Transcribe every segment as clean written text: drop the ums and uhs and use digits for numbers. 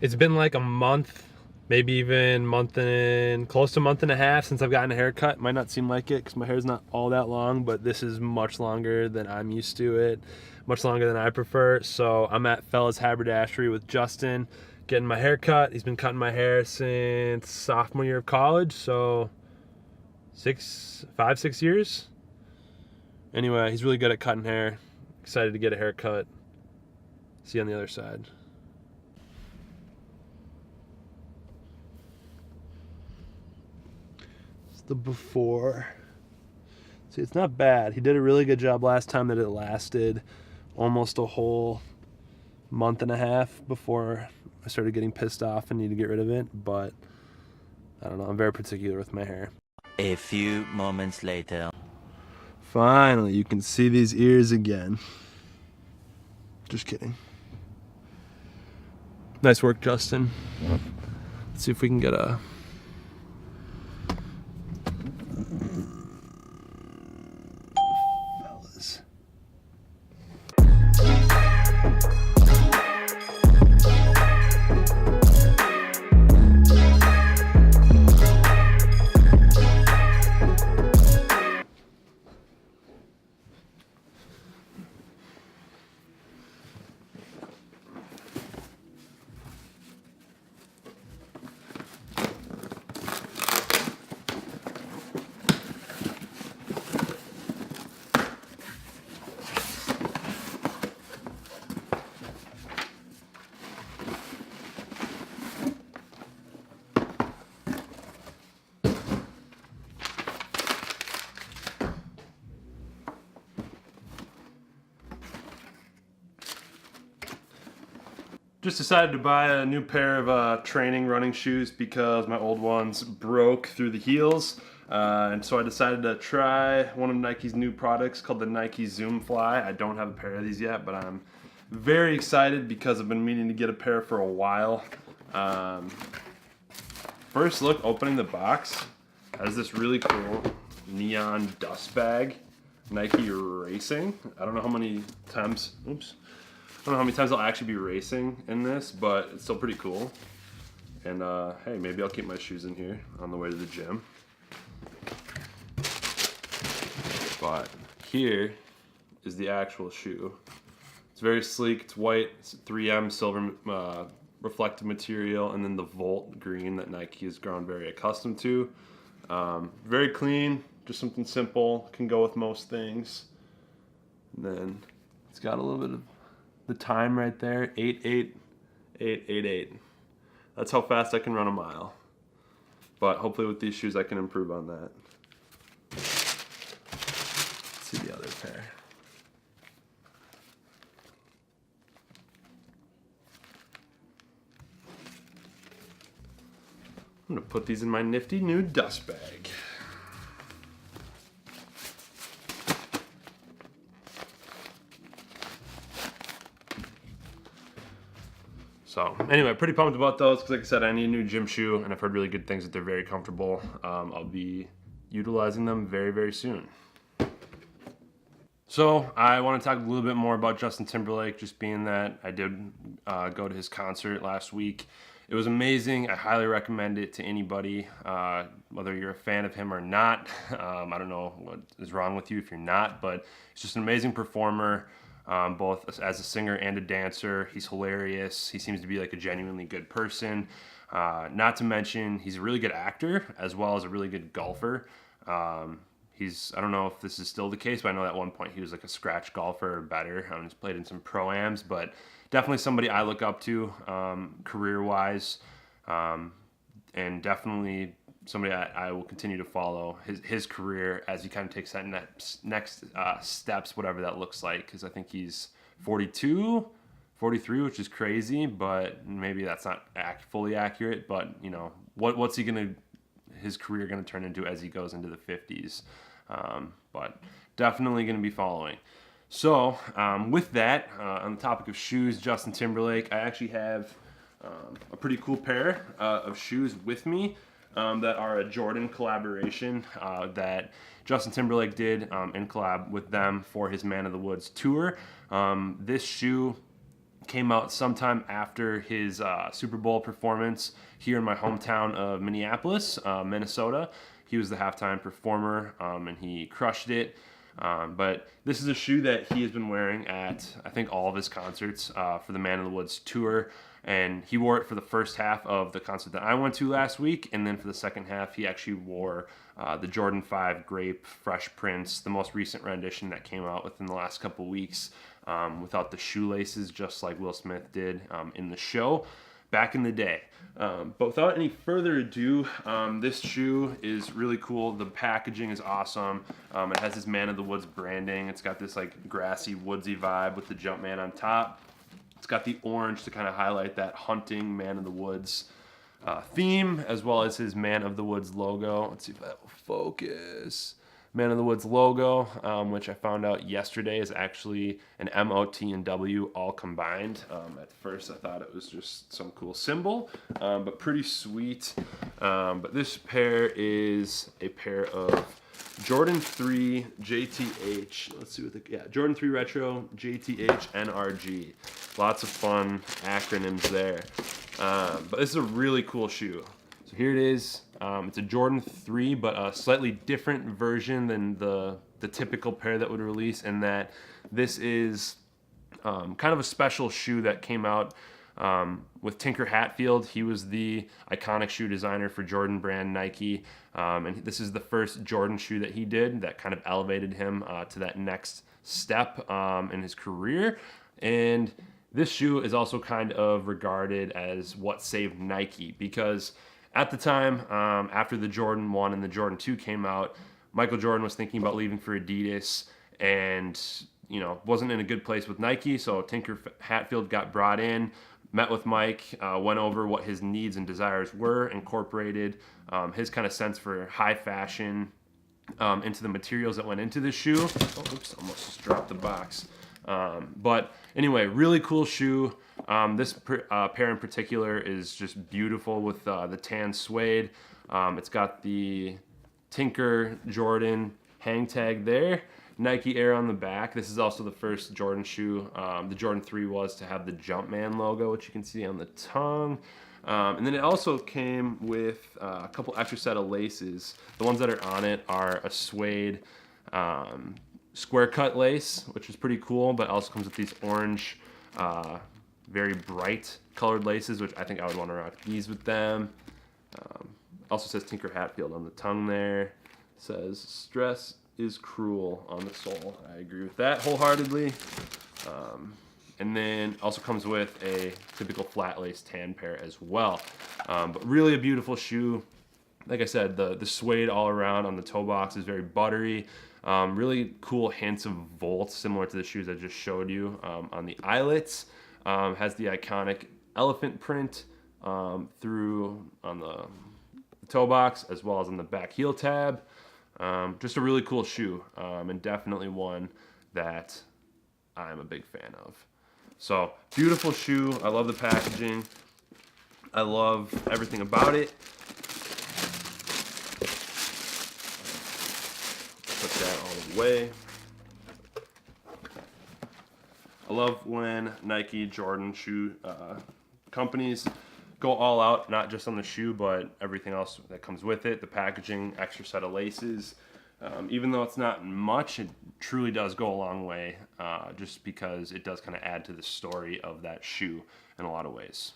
It's been like a month, maybe even close to a month and a half since I've gotten a haircut. Might not seem like it because my hair's not all that long, but this is much longer than I'm used to it, much longer than I prefer. So I'm at Fella's Haberdashery with Justin, getting my hair cut. He's been cutting my hair since sophomore year of college, so 5, 6 years. Anyway, he's really good at cutting hair. Excited to get a haircut. See you on the other side. The before. See, it's not bad. He did a really good job last time that it lasted almost a whole month and a half before I started getting pissed off and needed to get rid of it. But I don't know. I'm very particular with my hair. A few moments later. Finally, you can see these ears again. Just kidding. Nice work, Justin. Let's see if we can get a... Fellas. Just decided to buy a new pair of training running shoes because my old ones broke through the heels. And so I decided to try one of Nike's new products called the Nike Zoom Fly. I don't have a pair of these yet, but I'm very excited because I've been meaning to get a pair for a while. First look, opening the box, has this really cool neon dust bag, Nike Racing. I don't know how many times, I don't know how many times I'll actually be racing in this, but it's still pretty cool. And hey, maybe I'll keep my shoes in here on the way to the gym. But here is the actual shoe. It's very sleek, it's white, it's 3M silver reflective material, and then the Volt green that Nike has grown very accustomed to. Very clean, just something simple, can go with most things. And then it's got a little bit of the time right there, 8:8:888. That's how fast I can run a mile. But hopefully with these shoes I can improve on that. Let's see the other pair. I'm gonna put these in my nifty new dust bag. So anyway, pretty pumped about those because like I said, I need a new gym shoe and I've heard really good things that they're very comfortable. I'll be utilizing them very, very soon. So I want to talk a little bit more about Justin Timberlake, just being that I did go to his concert last week. It was amazing. I highly recommend it to anybody, whether you're a fan of him or not. I don't know what is wrong with you if you're not, but he's just an amazing performer. Both as a singer and a dancer. He's hilarious. He seems to be like a genuinely good person. Not to mention, he's a really good actor as well as a really good golfer. I don't know if this is still the case, but I know at one point he was like a scratch golfer or better. He's played in some pro-ams, but definitely somebody I look up to career-wise, and definitely somebody I will continue to follow his career as he kind of takes that next steps, whatever that looks like, because I think he's 42, 43, which is crazy, but maybe that's not fully accurate, but you know, what's his career gonna turn into as he goes into the 50s, but definitely gonna be following. So with that, on the topic of shoes, Justin Timberlake, I actually have a pretty cool pair of shoes with me that are a Jordan collaboration that Justin Timberlake did in collab with them for his Man of the Woods tour. This shoe came out sometime after his Super Bowl performance here in my hometown of Minneapolis, Minnesota. He was the halftime performer, and he crushed it. But this is a shoe that he has been wearing at, I think, all of his concerts for the Man in the Woods tour. And he wore it for the first half of the concert that I went to last week. And then for the second half, he actually wore the Jordan 5 Grape Fresh Prince, the most recent rendition that came out within the last couple weeks, without the shoelaces, just like Will Smith did in the show back in the day. But without any further ado, this shoe is really cool. The packaging is awesome. It has this Man of the Woods branding. It's got this like grassy, woodsy vibe with the Jumpman on top. It's got the orange to kind of highlight that hunting Man of the Woods theme, as well as his Man of the Woods logo. Let's see if that will focus. Man of the Woods logo, which I found out yesterday is actually an M-O-T and W all combined. At first I thought it was just some cool symbol, but pretty sweet. But this pair is a pair of Jordan 3 JTH. Let's see what Jordan 3 Retro JTH NRG. Lots of fun acronyms there. But this is a really cool shoe. So here it is. It's a Jordan 3, but a slightly different version than the typical pair that would release, in that this is kind of a special shoe that came out with Tinker Hatfield. He was the iconic shoe designer for Jordan Brand Nike, and this is the first Jordan shoe that he did that kind of elevated him to that next step in his career. And this shoe is also kind of regarded as what saved Nike, because at the time, after the Jordan 1 and the Jordan 2 came out, Michael Jordan was thinking about leaving for Adidas and, wasn't in a good place with Nike. So Tinker Hatfield got brought in, met with Mike, went over what his needs and desires were, incorporated his kind of sense for high fashion into the materials that went into this shoe. Oh, oops, almost just dropped the box. But anyway, really cool shoe. This pair in particular is just beautiful with the tan suede. It's got the Tinker Jordan hang tag there, Nike Air on the back. This is also the first Jordan shoe. The Jordan 3 was to have the Jumpman logo, which you can see on the tongue. And then it also came with a couple extra set of laces. The ones that are on it are a suede square cut lace, which is pretty cool, but also comes with these orange, very bright colored laces, which I think I would want to rock these with them. Also says Tinker Hatfield on the tongue there. Says stress is cruel on the sole. I agree with that wholeheartedly. And then also comes with a typical flat lace tan pair as well. But really a beautiful shoe. Like I said, the suede all around on the toe box is very buttery. Really cool hints of volt, similar to the shoes I just showed you on the eyelets. Has the iconic elephant print through on the toe box, as well as on the back heel tab. Just a really cool shoe, and definitely one that I'm a big fan of. So, beautiful shoe. I love the packaging. I love everything about it. Put that all away. I love when Nike, Jordan shoe companies go all out, not just on the shoe, but everything else that comes with it. The packaging, extra set of laces. Even though it's not much, it truly does go a long way, just because it does kind of add to the story of that shoe in a lot of ways.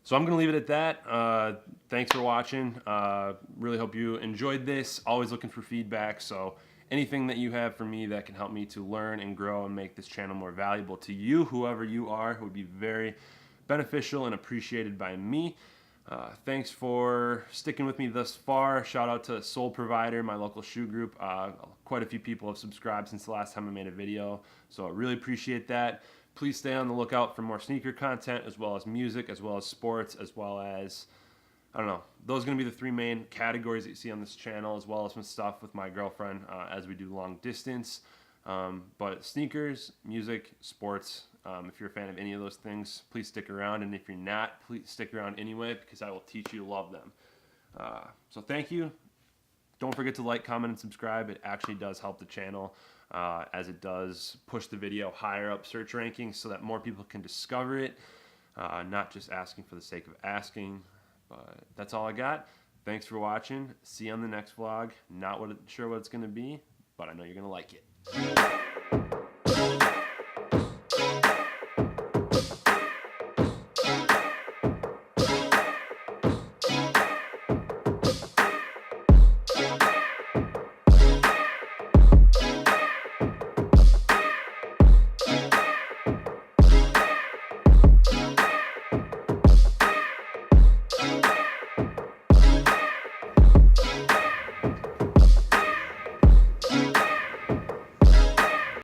So I'm going to leave it at that. Thanks for watching. Really hope you enjoyed this. Always looking for feedback, so anything that you have for me that can help me to learn and grow and make this channel more valuable to you, whoever you are, would be very beneficial and appreciated by me. Thanks for sticking with me thus far. Shout out to Soul Provider, my local shoe group. Quite a few people have subscribed since the last time I made a video, so I really appreciate that. Please stay on the lookout for more sneaker content, as well as music, as well as sports, as well as, I don't know, those are going to be the three main categories that you see on this channel, as well as some stuff with my girlfriend as we do long distance. But sneakers, music, sports, if you're a fan of any of those things, please stick around. And if you're not, please stick around anyway, because I will teach you to love them. So thank you. Don't forget to like, comment, and subscribe. It actually does help the channel. as it does push the video higher up search rankings so that more people can discover it, not just asking for the sake of asking. But that's all I got. Thanks for watching. See you on the next vlog. Not sure what it's going to be, but I know you're going to like it.